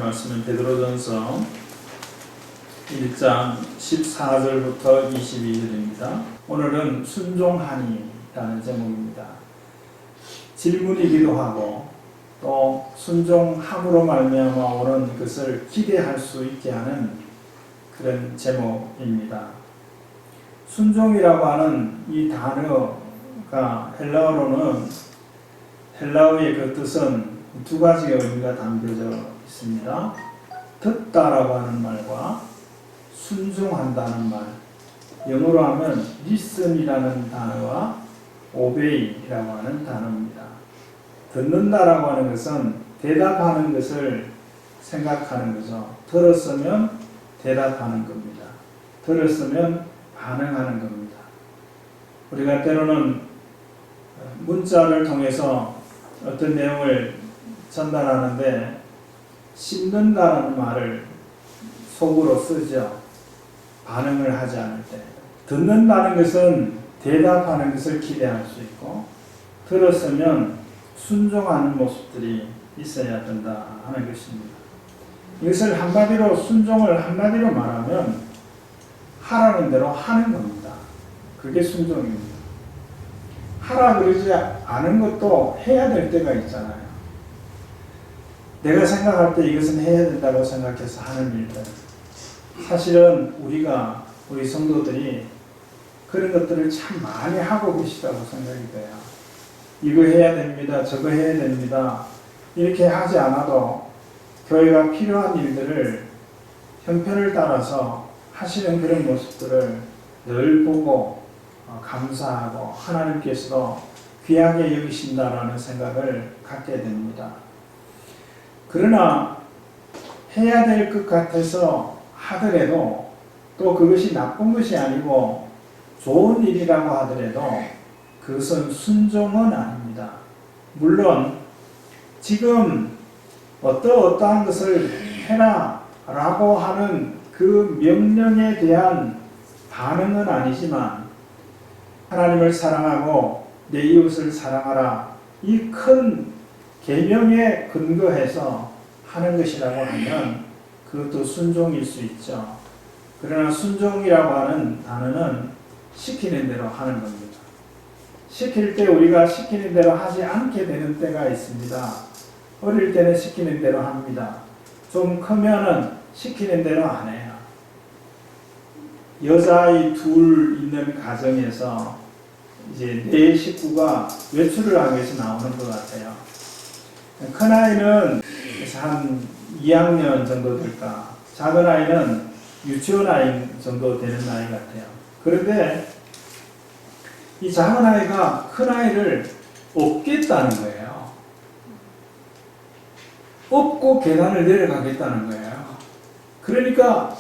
말씀은 베드로전서 1장 14절부터 22절입니다. 오늘은 순종하니라는 제목입니다. 질문이기도 하고 또 순종함으로 말미암아 오는 것을 기대할 수 있게 하는 그런 제목입니다. 순종이라고 하는 이 단어가 헬라어의 그 뜻은 두 가지의 의미가 담겨져 있습니다. 듣다라고 하는 말과 순종한다는 말, 영어로 하면 listen이라는 단어와 obey라고 하는 단어입니다. 듣는다라고 하는 것은 대답하는 것을 생각하는 거죠. 들었으면 대답하는 겁니다. 들었으면 반응하는 겁니다. 우리가 때로는 문자를 통해서 어떤 내용을 전달하는데 씹는다는 말을 속으로 쓰죠. 반응을 하지 않을 때. 듣는다는 것은 대답하는 것을 기대할 수 있고 들었으면 순종하는 모습들이 있어야 된다 하는 것입니다. 이것을 한마디로 순종을 한마디로 말하면 하라는 대로 하는 겁니다. 그게 순종입니다. 하라 그러지 않은 것도 해야 될 때가 있잖아요. 내가 생각할 때 이것은 해야 된다고 생각해서 하는 일들. 사실은 우리 성도들이 그런 것들을 참 많이 하고 계시다고 생각이 돼요. 이거 해야 됩니다. 저거 해야 됩니다. 이렇게 하지 않아도 교회가 필요한 일들을 형편을 따라서 하시는 그런 모습들을 늘 보고 감사하고 하나님께서도 귀하게 여기신다라는 생각을 갖게 됩니다. 그러나 해야 될 것 같아서 하더라도 또 그것이 나쁜 것이 아니고 좋은 일이라고 하더라도 그것은 순종은 아닙니다. 물론 지금 어떠한 것을 해라 라고 하는 그 명령에 대한 반응은 아니지만 하나님을 사랑하고 내 이웃을 사랑하라 이 큰 계명에 근거해서 하는 것이라고 하면 그것도 순종일 수 있죠. 그러나 순종이라고 하는 단어는 시키는 대로 하는 겁니다. 시킬 때 우리가 시키는 대로 하지 않게 되는 때가 있습니다. 어릴 때는 시키는 대로 합니다. 좀 크면은 시키는 대로 안 해요. 여자아이 둘 있는 가정에서 이제 네 식구가 외출을 하기 위해서 나오는 것 같아요. 큰아이는 한 2학년 정도 될까, 작은아이는 유치원 아이 정도 되는 나이 같아요. 그런데 이 작은아이가 큰아이를 업겠다는 거예요. 업고 계단을 내려가겠다는 거예요. 그러니까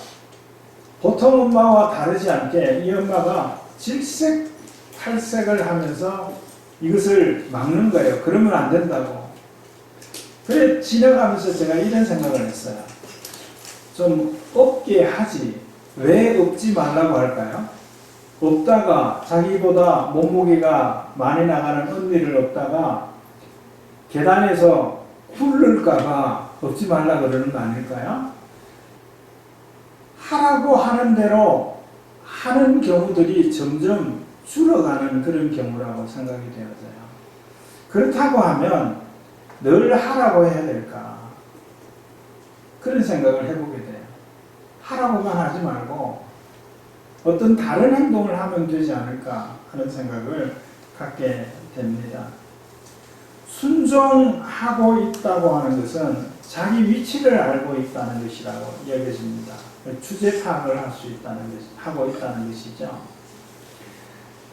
보통 엄마와 다르지 않게 이 엄마가 질색탈색을 하면서 이것을 막는 거예요. 그러면 안 된다고. 그래 지나가면서 제가 이런 생각을 했어요. 좀 업게 하지. 왜 업지 말라고 할까요? 업다가 자기보다 몸무게가 많이 나가는 언니를 업다가 계단에서 굴를까봐 업지 말라 그러는 거 아닐까요? 하라고 하는 대로 하는 경우들이 점점 줄어가는 그런 경우라고 생각이 되어져요. 그렇다고 하면 늘 하라고 해야 될까? 그런 생각을 해보게 돼요. 하라고만 하지 말고 어떤 다른 행동을 하면 되지 않을까 하는 생각을 갖게 됩니다. 순종하고 있다고 하는 것은 자기 위치를 알고 있다는 것이라고 여겨집니다. 주제 파악을 하고 있다는 것이죠.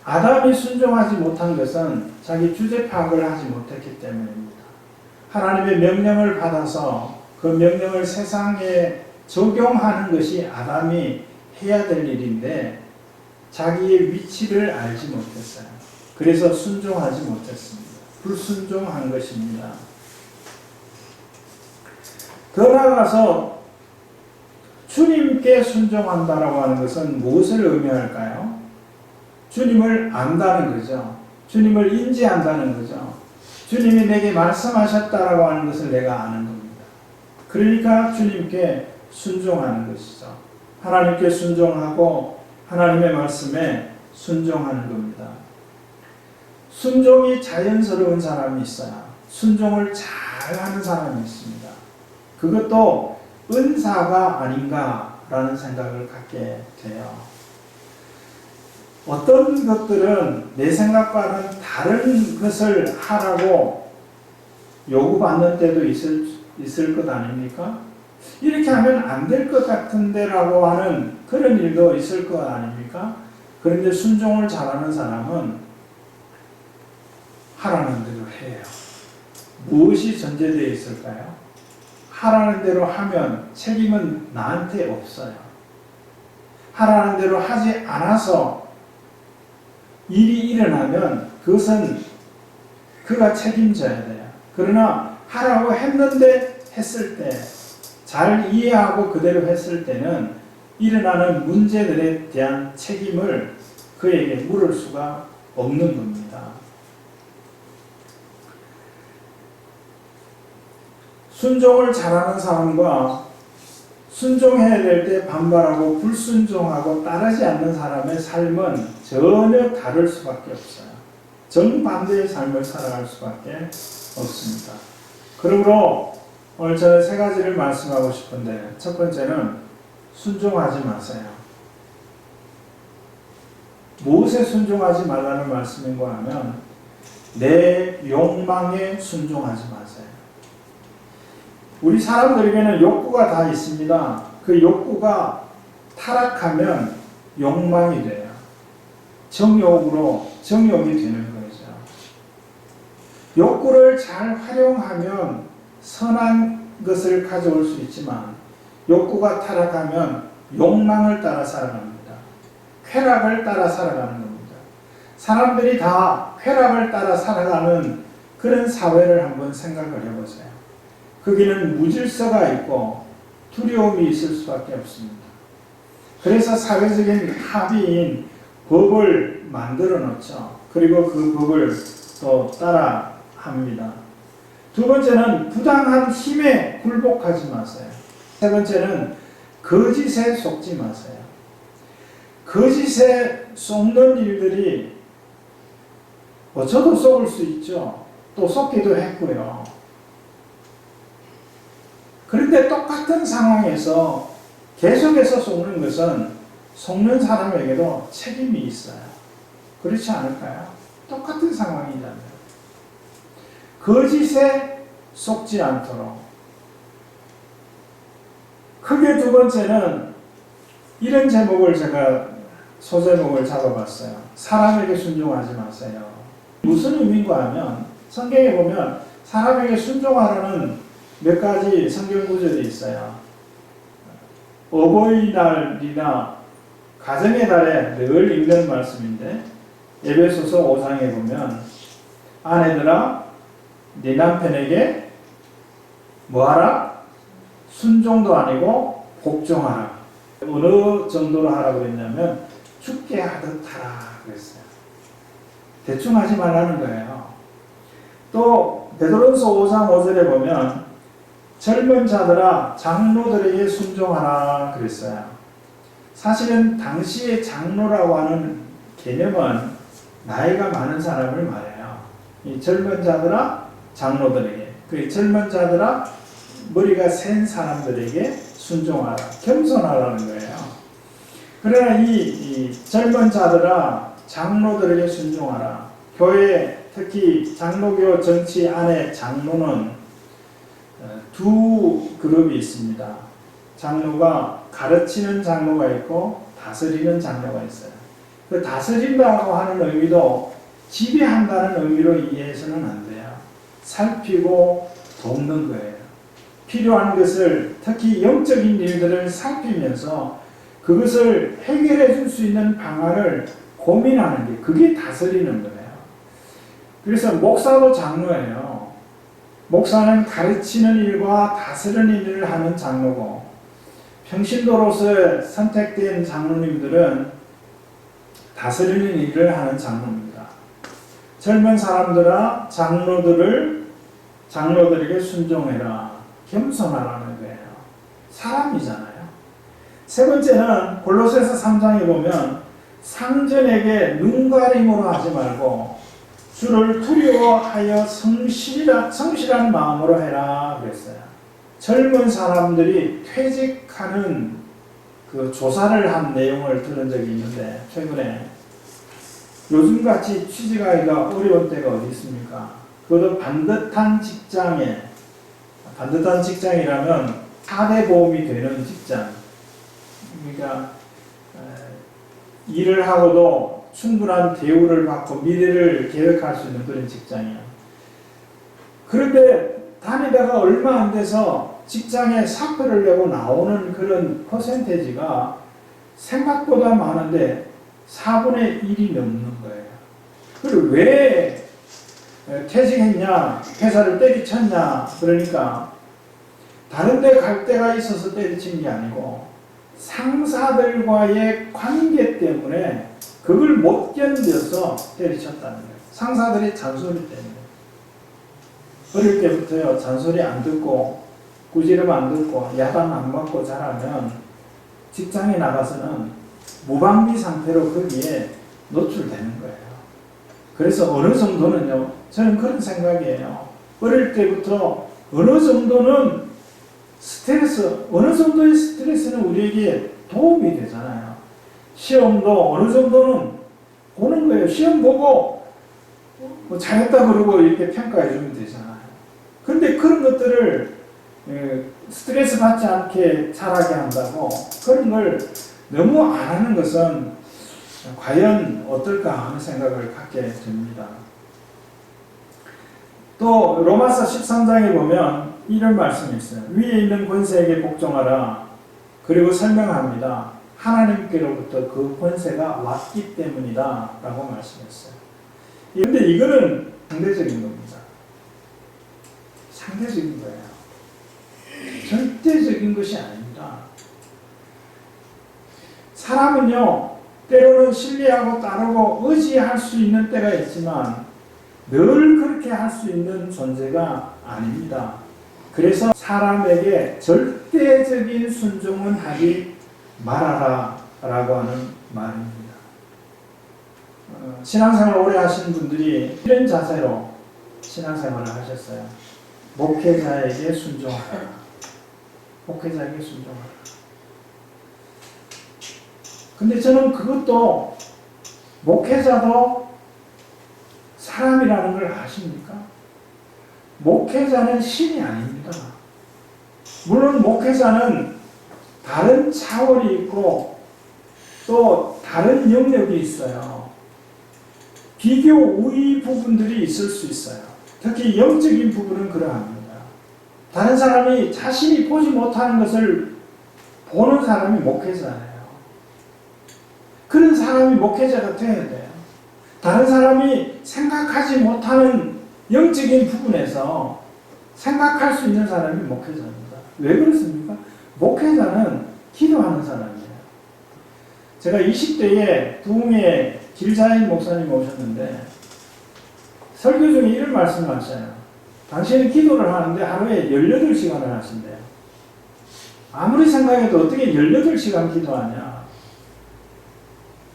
아담이 순종하지 못한 것은 자기 주제 파악을 하지 못했기 때문입니다. 하나님의 명령을 받아서 그 명령을 세상에 적용하는 것이 아담이 해야 될 일인데 자기의 위치를 알지 못했어요. 그래서 순종하지 못했습니다. 불순종한 것입니다. 더 나아가서 주님께 순종한다라고 하는 것은 무엇을 의미할까요? 주님을 안다는 거죠. 주님을 인지한다는 거죠. 주님이 내게 말씀하셨다라고 하는 것을 내가 아는 겁니다. 그러니까 주님께 순종하는 것이죠. 하나님께 순종하고 하나님의 말씀에 순종하는 겁니다. 순종이 자연스러운 사람이 있어요. 순종을 잘하는 사람이 있습니다. 그것도 은사가 아닌가라는 생각을 갖게 돼요. 어떤 것들은 내 생각과는 다른 것을 하라고 요구받는 때도 있을 것 아닙니까? 이렇게 하면 안 될 것 같은데 라고 하는 그런 일도 있을 것 아닙니까? 그런데 순종을 잘하는 사람은 하라는 대로 해요. 무엇이 전제되어 있을까요? 하라는 대로 하면 책임은 나한테 없어요. 하라는 대로 하지 않아서 일이 일어나면 그것은 그가 책임져야 돼요. 그러나 하라고 했는데 했을 때, 잘 이해하고 그대로 했을 때는 일어나는 문제들에 대한 책임을 그에게 물을 수가 없는 겁니다. 순종을 잘하는 사람과 순종해야 될 때 반발하고 불순종하고 따르지 않는 사람의 삶은 전혀 다를 수밖에 없어요. 정반대의 삶을 살아갈 수밖에 없습니다. 그러므로 오늘 저는 세 가지를 말씀하고 싶은데, 첫 번째는 순종하지 마세요. 무엇에 순종하지 말라는 말씀인가 하면 내 욕망에 순종하지 마세요. 우리 사람들에게는 욕구가 다 있습니다. 그 욕구가 타락하면 욕망이 돼요. 정욕이 되는 거죠. 욕구를 잘 활용하면 선한 것을 가져올 수 있지만 욕구가 타락하면 욕망을 따라 살아갑니다. 쾌락을 따라 살아가는 겁니다. 사람들이 다 쾌락을 따라 살아가는 그런 사회를 한번 생각을 해보세요. 거기는 무질서가 있고 두려움이 있을 수밖에 없습니다. 그래서 사회적인 합의인 법을 만들어 놓죠. 그리고 그 법을 또 따라 합니다. 두 번째는 부당한 힘에 굴복하지 마세요. 세 번째는 거짓에 속지 마세요. 거짓에 속는 일들이 저도 속을 수 있죠. 또 속기도 했고요. 그런데 똑같은 상황에서 계속해서 속는 것은 속는 사람에게도 책임이 있어요. 그렇지 않을까요? 똑같은 상황이잖아요. 거짓에 속지 않도록. 크게 두 번째는 이런 제목을 제가 소제목을 잡아봤어요. 사람에게 순종하지 마세요. 무슨 의미인가 하면 성경에 보면 사람에게 순종하라는 몇 가지 성경 구절이 있어요. 어버이날이나 가정의 달에 늘 읽는 말씀인데, 에베소서 5장에 보면 아내들아 네 남편에게 뭐하라? 순종도 아니고 복종하라. 어느 정도로 하라고 했냐면 죽게 하듯 하라 그랬어요. 대충 하지 말라는 거예요. 또 베드로전서 5장 5절에 보면 젊은 자들아 장로들에게 순종하라 그랬어요. 사실은 당시의 장로라고 하는 개념은 나이가 많은 사람을 말해요. 이 젊은 자들아 장로들에게, 그 젊은 자들아 머리가 센 사람들에게 순종하라, 겸손하라는 거예요. 그러나 이 젊은 자들아 장로들에게 순종하라. 교회, 특히 장로교 정치 안에 장로는 두 그룹이 있습니다. 장로가 가르치는 장로가 있고 다스리는 장로가 있어요. 그 다스린다고 하는 의미도 지배한다는 의미로 이해해서는 안 돼요. 살피고 돕는 거예요. 필요한 것을, 특히 영적인 일들을 살피면서 그것을 해결해 줄 수 있는 방안을 고민하는 게, 그게 다스리는 거예요. 그래서 목사도 장로예요. 목사는 가르치는 일과 다스리는 일을 하는 장로고, 평신도로서 선택된 장로님들은 다스리는 일을 하는 장로입니다. 젊은 사람들아 장로들에게 순종해라, 겸손하라는 거예요. 사람이잖아요. 세 번째는 골로새서 3장에 보면 상전에게 눈가림으로 하지 말고 주를 두려워하여 성실한 마음으로 해라 그랬어요. 젊은 사람들이 퇴직하는 그 조사를 한 내용을 들은 적이 있는데 최근에 요즘같이 취직하기가 어려운 때가 어디 있습니까? 그것도 반듯한 직장이라면 4대 보험이 되는 직장. 그러니까 일을 하고도 충분한 대우를 받고 미래를 계획할 수 있는 그런 직장이에요. 그런데 다니다가 얼마 안 돼서 직장에 사표를 내고 나오는 그런 퍼센테이지가 생각보다 많은데 4분의 1이 넘는 거예요. 그리고 왜 퇴직했냐, 회사를 때리쳤냐, 그러니까 다른 데 갈 데가 있어서 때리친 게 아니고 상사들과의 관계 때문에 그걸 못 견뎌서 때리쳤다는 거예요. 상사들이 잔소리 때문에. 어릴 때부터요, 잔소리 안 듣고 꾸지람 안 듣고 야단 안 맞고 자라면 직장에 나가서는 무방비 상태로 거기에 노출되는 거예요. 그래서 어느 정도는요, 저는 그런 생각이에요. 어릴 때부터 어느 정도는 어느 정도의 스트레스는 우리에게 도움이 되잖아요. 시험도 어느 정도는 보는 거예요. 시험 보고 뭐 잘했다 그러고 이렇게 평가해 주면 되잖아요. 그런데 그런 것들을 스트레스 받지 않게 자라게 한다고 그런 걸 너무 안 하는 것은 과연 어떨까 하는 생각을 갖게 됩니다. 또 로마서 13장에 보면 이런 말씀이 있어요. 위에 있는 권세에게 복종하라. 그리고 설명합니다. 하나님께로부터 그 권세가 왔기 때문이다 라고 말씀했어요. 그런데 이거는 상대적인 겁니다. 상대적인 거예요. 절대적인 것이 아닙니다. 사람은요, 때로는 신뢰하고 따르고 의지할 수 있는 때가 있지만 늘 그렇게 할 수 있는 존재가 아닙니다. 그래서 사람에게 절대적인 순종은 하지 말아라 라고 하는 말입니다. 신앙생활 오래 하신 분들이 이런 자세로 신앙생활을 하셨어요. 목회자에게 순종하라. 목회자에게 순종하라. 근데 저는 그것도 목회자도 사람이라는 걸 아십니까? 목회자는 신이 아닙니다. 물론 목회자는 다른 차원이 있고 또 다른 영역이 있어요. 비교 우위 부분들이 있을 수 있어요. 특히 영적인 부분은 그러합니다. 다른 사람이 자신이 보지 못하는 것을 보는 사람이 목회자예요. 그런 사람이 목회자가 되어야 돼요. 다른 사람이 생각하지 못하는 영적인 부분에서 생각할 수 있는 사람이 목회자입니다. 왜 그렇습니까? 목회자는 기도하는 사람이에요. 제가 20대에 부흥의 길자인 목사님 오셨는데 설교 중에 이런 말씀을 하셔요. 당신은 기도를 하는데 하루에 18시간을 하신대요. 아무리 생각해도 어떻게 18시간 기도하냐.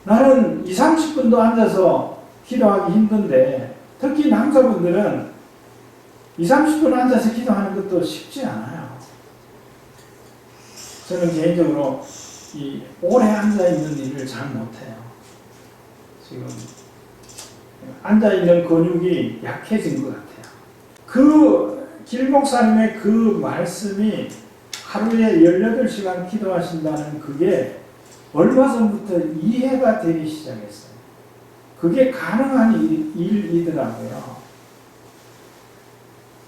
나는 20, 30분도 앉아서 기도하기 힘든데 특히 남자분들은 20, 30분 앉아서 기도하는 것도 쉽지 않아요. 저는 개인적으로 이 오래 앉아있는 일을 잘 못해요. 지금 앉아있는 근육이 약해진 것 같아요. 그 길목사님의 그 말씀이 하루에 18시간 기도하신다는 그게 얼마 전부터 이해가 되기 시작했어요. 그게 가능한 일이더라고요.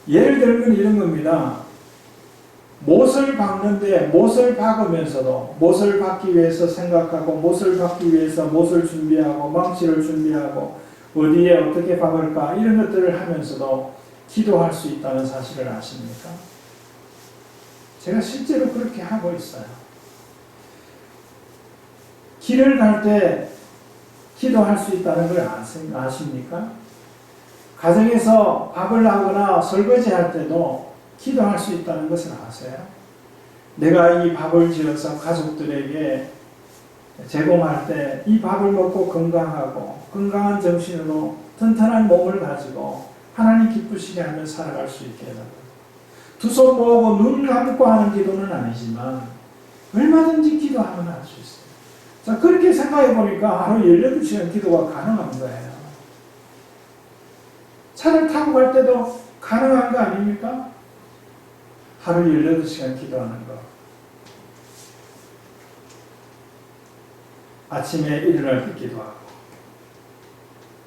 예를 들면 이런 겁니다. 못을 박는데 못을 박으면서도 못을 박기 위해서 생각하고 못을 박기 위해서 못을 준비하고 망치를 준비하고 어디에 어떻게 박을까 이런 것들을 하면서도 기도할 수 있다는 사실을 아십니까? 제가 실제로 그렇게 하고 있어요. 길을 갈 때 기도할 수 있다는 걸 아십니까? 가정에서 밥을 하거나 설거지할 때도 기도할 수 있다는 것을 아세요? 내가 이 밥을 지어서 가족들에게 제공할 때 이 밥을 먹고 건강하고 건강한 정신으로 튼튼한 몸을 가지고 하나님 기쁘시게 하며 살아갈 수 있게 해달라. 두 손 모으고 눈 감고 하는 기도는 아니지만 얼마든지 기도하면 할 수 있어요. 자, 그렇게 생각해 보니까 하루 18시간 기도가 가능한 거예요. 차를 타고 갈 때도 가능한 거 아닙니까? 하루 18시간 기도하는 거. 아침에 일어날 때 기도하고,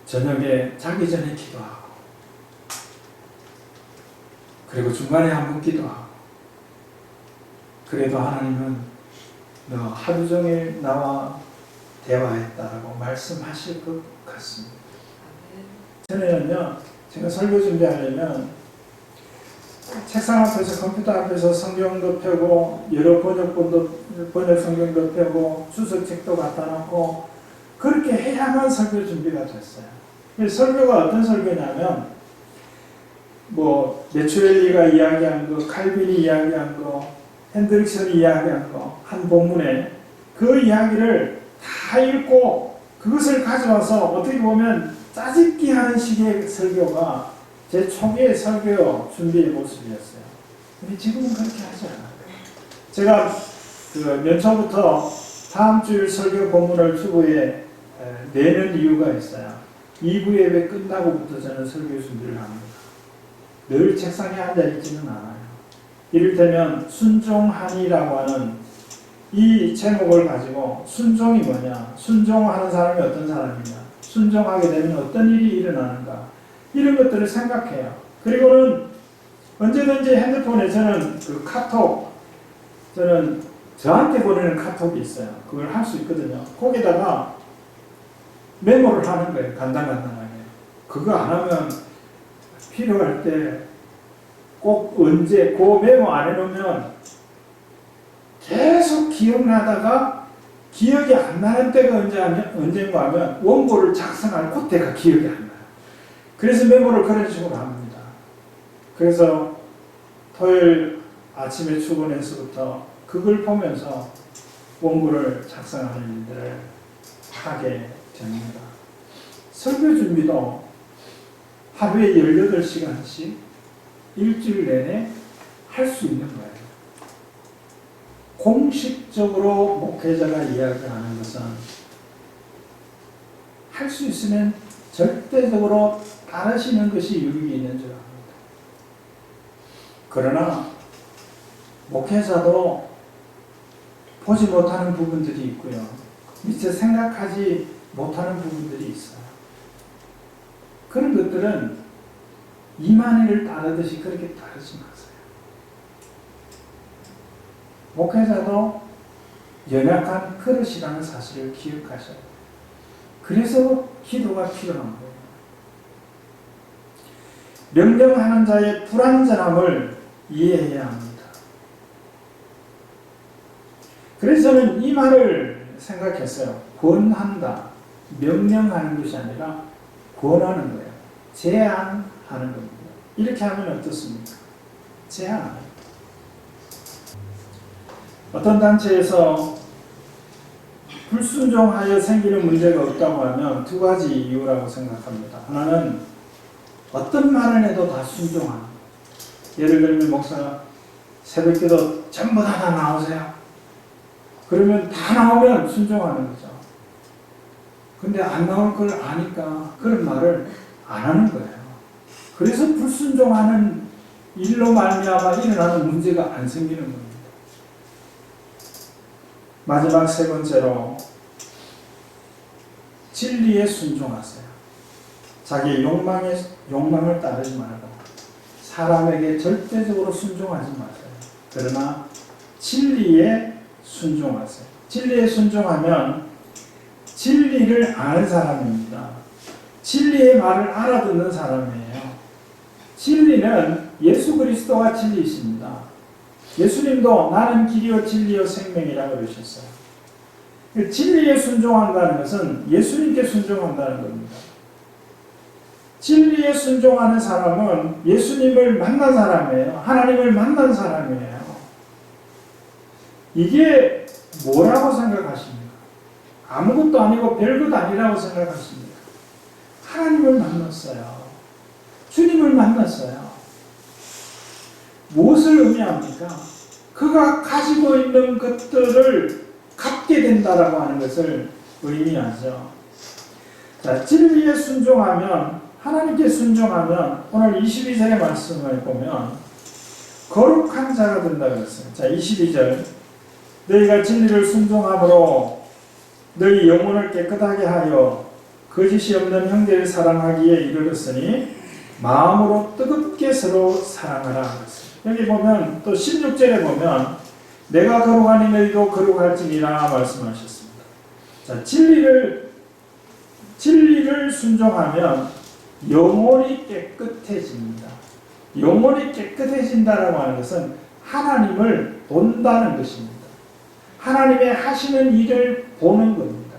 저녁에 자기 전에 기도하고, 그리고 중간에 한번 기도하고. 그래도 하나님은 너 하루 종일 나와 대화했다라고 말씀하실 것 같습니다. 전에는요, 제가 설교 준비하려면 책상 앞에서 컴퓨터 앞에서 성경도 펴고 여러 번역 성경도 펴고 주석책도 갖다 놓고 그렇게 해야만 설교 준비가 됐어요. 설교가 어떤 설교냐면 뭐 메추렐리가 이야기한 거, 칼빈이 이야기한 거, 핸드릭슨이 이야기한 거, 한 본문에 그 이야기를 다 읽고 그것을 가져와서 어떻게 보면 짜집기 하는 식의 설교가 제 초기의 설교 준비의 모습이었어요. 근데 지금은 그렇게 하지 않아요. 제가 그 연초부터 다음 주일 설교 본문을 주부에 내는 이유가 있어요. 2부 예배 끝나고부터 저는 설교 준비를 합니다. 늘 책상에 앉아있지는 않아요. 이를테면 순종하니라고 하는 이 제목을 가지고 순종이 뭐냐, 순종하는 사람이 어떤 사람이냐, 순종하게 되면 어떤 일이 일어나는가, 이런 것들을 생각해요. 그리고는 언제든지 핸드폰에 저는 그 카톡, 저는 저한테 보내는 카톡이 있어요. 그걸 할 수 있거든요. 거기다가 메모를 하는 거예요. 간단하게. 그거 안 하면 필요할 때 꼭 언제 그 메모 안 해놓으면 계속 기억나다가 기억이 안 나는 때가 언젠가 하면 원고를 작성할 그때가 기억이 안 나요. 그래서 메모를 그런 식으로 합니다. 그래서 토요일 아침에 출근해서부터 그걸 보면서 원고를 작성하는 일들을 하게 됩니다. 설교 준비도 하루에 18시간씩 일주일 내내 할 수 있는 거예요. 공식적으로 목회자가 이야기하는 것은 할 수 있으면 절대적으로 따르시는 것이 유익이 있는 줄 압니다. 그러나 목회자도 보지 못하는 부분들이 있고요. 미처 생각하지 못하는 부분들이 있어요. 그런 것들은 이만희를 따르듯이 그렇게 따르지 마세요. 목회자도 연약한 그릇이라는 사실을 기억하셔야 돼요. 그래서 기도가 필요한 거예요. 명령하는 자의 불완전함을 이해해야 합니다. 그래서 저는 이 말을 생각했어요. 권한다. 명령하는 것이 아니라 권하는 거예요. 제한하는 겁니다. 이렇게 하면 어떻습니까? 제한하는 거예요. 어떤 단체에서 불순종하여 생기는 문제가 없다고 하면 두 가지 이유라고 생각합니다. 하나는 어떤 말을 해도 다 순종하는 거예요. 예를 들면 목사가 새벽기도 전부 다 나오세요. 그러면 다 나오면 순종하는 거죠. 근데 안 나올 걸 아니까 그런 말을 안 하는 거예요. 그래서 불순종하는 일로 말미암아 일어나는 문제가 안 생기는 겁니다. 마지막 세 번째로 진리에 순종하세요. 자기 욕망을 따르지 말고 사람에게 절대적으로 순종하지 마세요. 그러나 진리에 순종하세요. 진리에 순종하면 진리를 아는 사람입니다. 진리의 말을 알아듣는 사람이에요. 진리는 예수 그리스도가 진리이십니다. 예수님도 나는 길이요 진리요 생명이라고 그러셨어요. 진리에 순종한다는 것은 예수님께 순종한다는 겁니다. 진리에 순종하는 사람은 예수님을 만난 사람이에요. 하나님을 만난 사람이에요. 이게 뭐라고 생각하십니까? 아무것도 아니고 별것 아니라고 생각하십니까? 하나님을 만났어요. 주님을 만났어요. 무엇을 의미합니까? 그가 가지고 있는 것들을 갖게 된다라고 하는 것을 의미하죠. 자, 진리에 순종하면, 하나님께 순종하면, 오늘 22절의 말씀을 보면, 거룩한 자가 된다 그랬어요. 자, 22절. 너희가 진리를 순종함으로 너희 영혼을 깨끗하게 하여 거짓이 없는 형제를 사랑하기에 이르렀으니 마음으로 뜨겁게 서로 사랑하라 그랬어요. 여기 보면 또 16절에 보면 내가 거룩하니 너희도 거룩할지니라 말씀하셨습니다. 자, 진리를 순종하면 영혼이 깨끗해집니다. 영혼이 깨끗해진다라고 하는 것은 하나님을 본다는 것입니다. 하나님의 하시는 일을 보는 겁니다.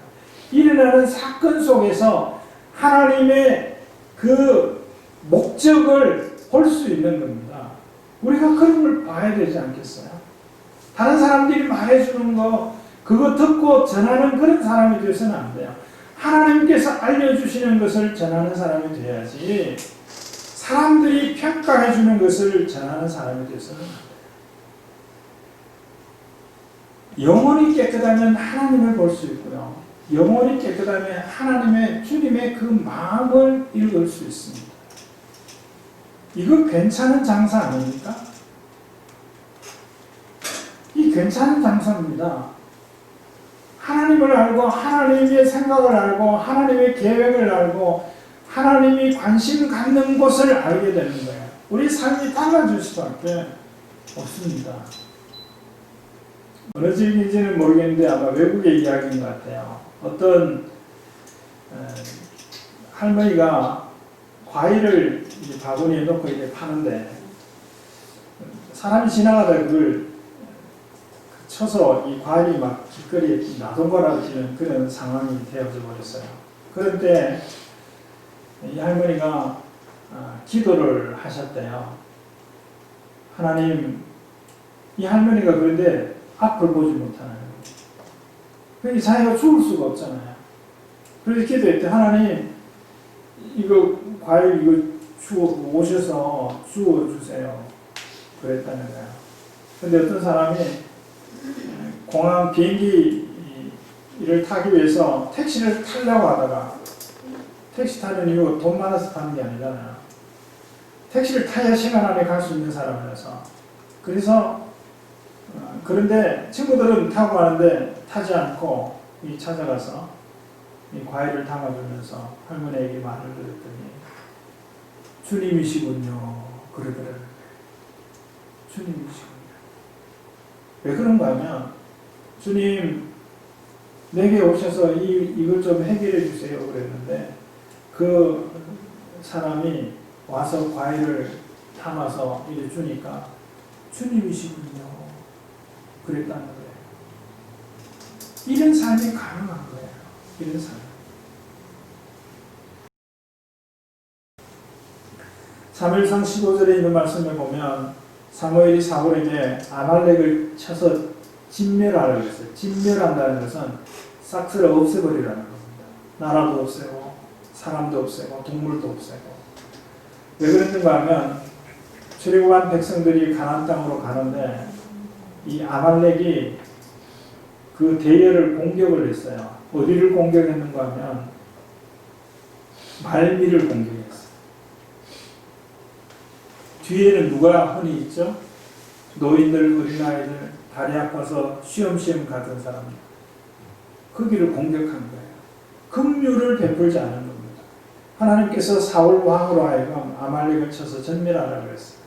일어나는 사건 속에서 하나님의 그 목적을 볼 수 있는 겁니다. 우리가 그런 걸 봐야 되지 않겠어요? 다른 사람들이 말해주는 거 그거 듣고 전하는 그런 사람이 되어서는 안 돼요. 하나님께서 알려주시는 것을 전하는 사람이 돼야지 사람들이 평가해주는 것을 전하는 사람이 되어서는 안 돼요. 영혼이 깨끗하면 하나님을 볼 수 있고요. 영혼이 깨끗하면 하나님의 주님의 그 마음을 읽을 수 있습니다. 이거 괜찮은 장사 아닙니까? 이 괜찮은 장사입니다. 하나님을 알고 하나님의 생각을 알고 하나님의 계획을 알고 하나님이 관심 갖는 것을 알게 되는 거예요. 우리 삶이 달라질 수밖에 없습니다. 어느 지역인지는 모르겠는데 아마 외국의 이야기인 것 같아요. 어떤 할머니가 과일을 이제 바구니에 넣고 이렇게 파는데 사람이 지나가다 그걸 쳐서 이 과일이 막 길거리에 나동거라지는 그런 상황이 되어져 버렸어요. 그런데 이 할머니가 기도를 하셨대요. 하나님, 이 할머니가 그런데 앞을 보지 못하는 거예요. 그러니까 자기가 죽을 수가 없잖아요. 그래서 기도했대. 하나님, 이거 과일 이거 오셔서 주워주세요. 그랬다는 거예요. 근데 어떤 사람이 공항 비행기를 타기 위해서 택시를 타려고 하다가 택시 타는 이유가 돈 많아서 타는 게 아니잖아요. 택시를 타야 시간 안에 갈 수 있는 사람이라서. 그래서 그런데 친구들은 타고 가는데 타지 않고 찾아가서 이 과일을 담아주면서 할머니에게 말을 들었더니 주님이시군요. 그러더라고요. 주님이시군요. 왜 그런가 하면 주님 내게 오셔서 이걸 좀 해결해 주세요 그랬는데 그 사람이 와서 과일을 담아서 이래 주니까 주님이시군요. 그랬다는 거예요. 이런 삶이 가능한 거예요. 이런 삶. 사무엘상 15절에 있는 말씀을 보면 사무엘이 사울에게 아말렉을 쳐서 진멸하라고 했어요. 진멸한다는 것은 싹쓸이 없애버리라는 겁니다. 나라도 없애고 사람도 없애고 동물도 없애고. 왜 그랬는가 하면 출애굽한 백성들이 가나안 땅으로 가는데 이 아말렉이 그 대열을 공격을 했어요. 어디를 공격했는가 하면 말미를 공격했어요. 뒤에는 누가 흔히 있죠? 노인들, 어린아이들, 다리 아파서 쉬엄쉬엄 가던 사람들. 거기를 공격한 거예요. 긍휼을 베풀지 않은 겁니다. 하나님께서 사울 왕으로 하여금 아말렉을 쳐서 전멸하라고 했어요.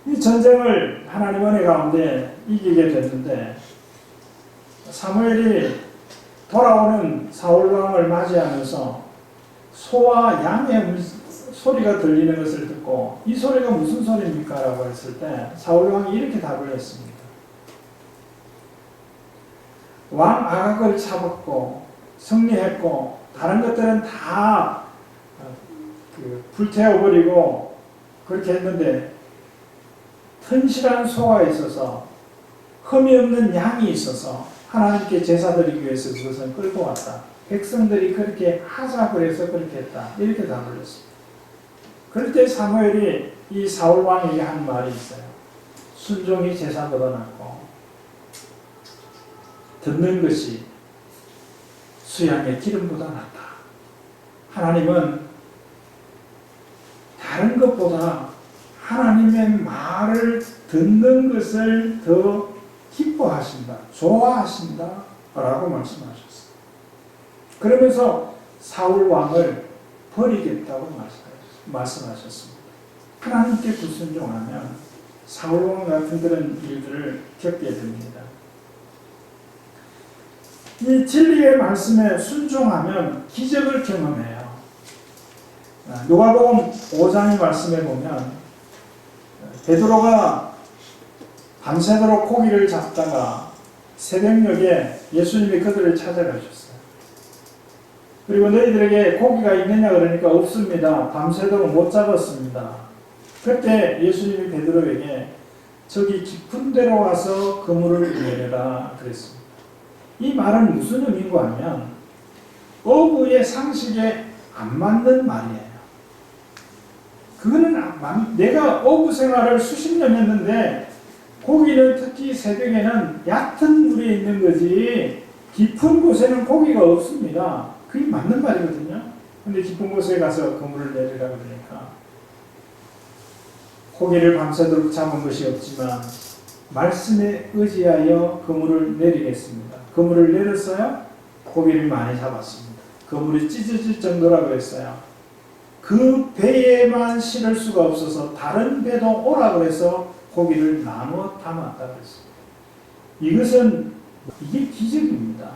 이 전쟁을 하나님 은혜 가운데 이기게 됐는데 사무엘이 돌아오는 사울 왕을 맞이하면서 소와 양의 소리가 들리는 것을 듣고 이 소리가 무슨 소리입니까? 라고 했을 때 사울 왕이 이렇게 답을 했습니다. 왕 아각을 잡았고 승리했고 다른 것들은 다 불태워버리고 그렇게 했는데 튼실한 소가 있어서 흠이 없는 양이 있어서 하나님께 제사 드리기 위해서 그것을 끌고 왔다. 백성들이 그렇게 하자고 해서 그렇게 했다. 이렇게 다 불렀습니다. 그럴 때 사무엘이 이 사울 왕에게 한 말이 있어요. 순종이 제사보다 낫고 듣는 것이 수양의 기름보다 낫다. 하나님은 다른 것보다 하나님의 말을 듣는 것을 더 기뻐하신다, 좋아하신다 라고 말씀하셨어요. 그러면서 사울 왕을 버리겠다고 말씀하셨습니다. 하나님께 불순종하면 사울 왕 같은 그런 일들을 겪게 됩니다. 이 진리의 말씀에 순종하면 기적을 경험해요. 누가복음 5장의 말씀에 보면 베드로가 밤새도록 고기를 잡다가 새벽녘에 예수님이 그들을 찾아가셨어요. 그리고 너희들에게 고기가 있느냐 그러니까 없습니다. 밤새도록 못 잡았습니다. 그때 예수님이 베드로에게 저기 깊은 데로 와서 그물을 내려라 그랬습니다. 이 말은 무슨 의미인가 하면 어부의 상식에 안 맞는 말이에요. 그거는 내가 어부 생활을 수십 년 했는데 고기는 특히 새벽에는 얕은 물에 있는 거지 깊은 곳에는 고기가 없습니다. 그게 맞는 말이거든요. 근데 깊은 곳에 가서 그물을 내리라 그러니까 고기를 밤새도록 잡은 것이 없지만 말씀에 의지하여 그물을 내리겠습니다. 그물을 내렸어요. 고기를 많이 잡았습니다. 그물이 찢어질 정도라고 했어요. 그 배에만 실을 수가 없어서 다른 배도 오라고 해서 고기를 나눠 담았다 그랬습니다. 이게 기적입니다.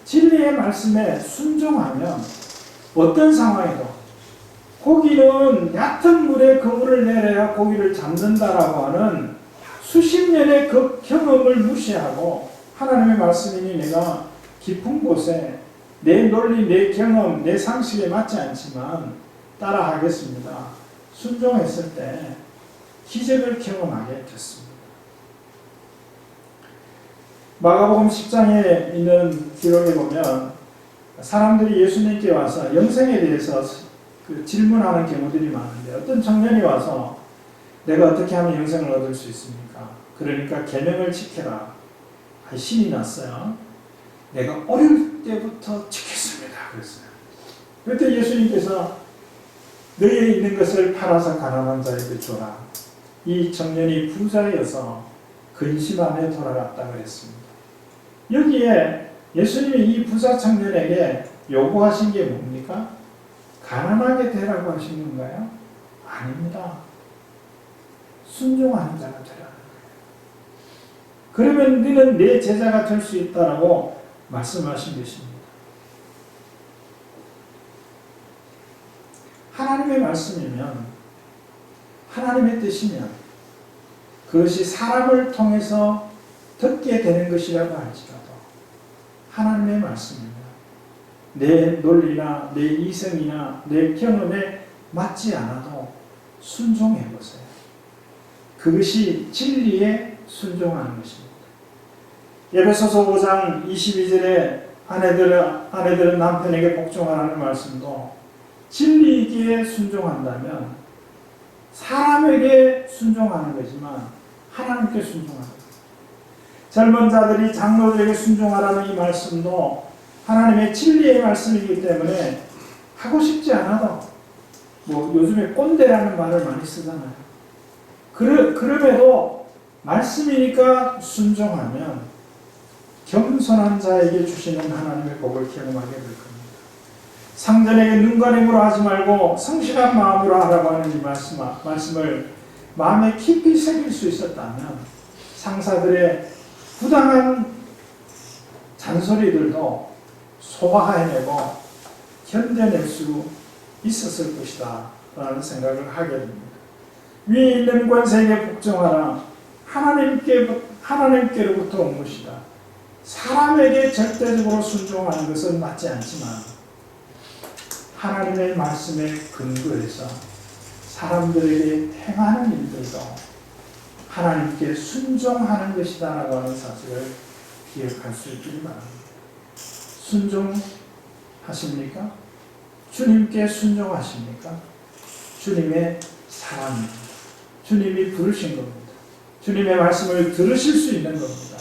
진리의 말씀에 순종하면 어떤 상황에도 고기는 얕은 물에 그물을 내려야 고기를 잡는다라고 하는 수십 년의 그 경험을 무시하고 하나님의 말씀이니 내가 깊은 곳에 내 논리, 내 경험, 내 상식에 맞지 않지만 따라하겠습니다. 순종했을 때 기적을 경험하게 됐습니다. 마가복음 10장에 있는 기록에 보면 사람들이 예수님께 와서 영생에 대해서 질문하는 경우들이 많은데 어떤 청년이 와서 내가 어떻게 하면 영생을 얻을 수 있습니까? 그러니까 계명을 지켜라. 신이 났어요. 내가 어릴 때부터 지켰습니다. 그랬어요. 그때 예수님께서 너희에 있는 것을 팔아서 가난한 자에게 줘라. 이 청년이 부자여서 근심함에 돌아갔다 그랬습니다. 여기에 예수님이 이 부자 청년에게 요구하신 게 뭡니까? 가난하게 되라고 하신 건가요? 아닙니다. 순종하는 자가 되라는 거예요. 그러면 너는 내 제자가 될 수 있다라고 말씀하신 것입니다. 하나님의 말씀이면 하나님의 뜻이면 그것이 사람을 통해서 듣게 되는 것이라고 할지라도 하나님의 말씀입니다. 내 논리나 내 이성이나 내 경험에 맞지 않아도 순종해 보세요. 그것이 진리에 순종하는 것입니다. 에베소서 5장 22절에 아내들은 남편에게 복종하라는 말씀도 진리에 순종한다면 사람에게 순종하는 거지만 하나님께 순종하는 거예요. 젊은 자들이 장로들에게 순종하라는 이 말씀도 하나님의 진리의 말씀이기 때문에 하고 싶지 않아도 요즘에 꼰대라는 말을 많이 쓰잖아요. 그럼에도 말씀이니까 순종하면 겸손한 자에게 주시는 하나님의 복을 경험하게 될 겁니다. 상전에게 눈과 힘으로 하지 말고 성실한 마음으로 하라고 하는 이 말씀을 마음에 깊이 새길 수 있었다면 상사들의 부당한 잔소리들도 소화해내고 견뎌낼 수 있었을 것이다 라는 생각을 하게 됩니다. 위에 있는 권세에게 복종하라. 하나님께로부터 온 것이다. 사람에게 절대적으로 순종하는 것은 맞지 않지만 하나님의 말씀에 근거해서 사람들에게 행하는 일들도 하나님께 순종하는 것이다라고 하는 사실을 기억할 수 있기를 바랍니다. 순종하십니까? 주님께 순종하십니까? 주님의 사랑입니다. 주님이 부르신 겁니다. 주님의 말씀을 들으실 수 있는 겁니다.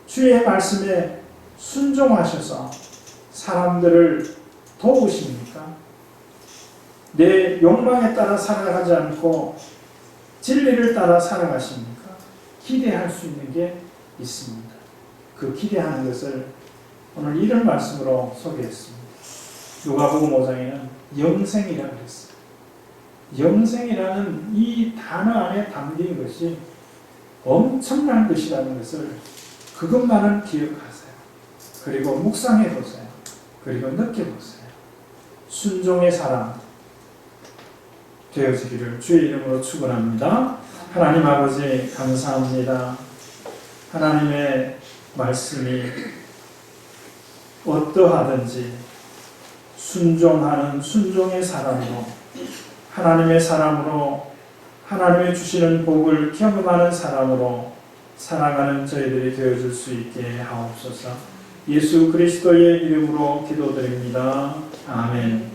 주의 말씀에 순종하셔서 사람들을 도우십니까? 내 욕망에 따라 살아가지 않고 진리를 따라 살아가십니까? 기대할 수 있는 게 있습니다. 그 기대하는 것을 오늘 이런 말씀으로 소개했습니다. 누가복음 5장에는 영생이라고 했어요. 영생이라는 이 단어 안에 담긴 것이 엄청난 것이라는 것을 그것만은 기억하세요. 그리고 묵상해 보세요. 그리고 느껴보세요. 순종의 사람 되어지기를 주의 이름으로 축원합니다. 하나님 아버지 감사합니다. 하나님의 말씀이 어떠하든지 순종하는 순종의 사람으로 하나님의 사람으로 하나님의 주시는 복을 경험하는 사람으로 살아가는 저희들이 되어줄 수 있게 하옵소서. 예수 그리스도의 이름으로 기도드립니다. 아멘.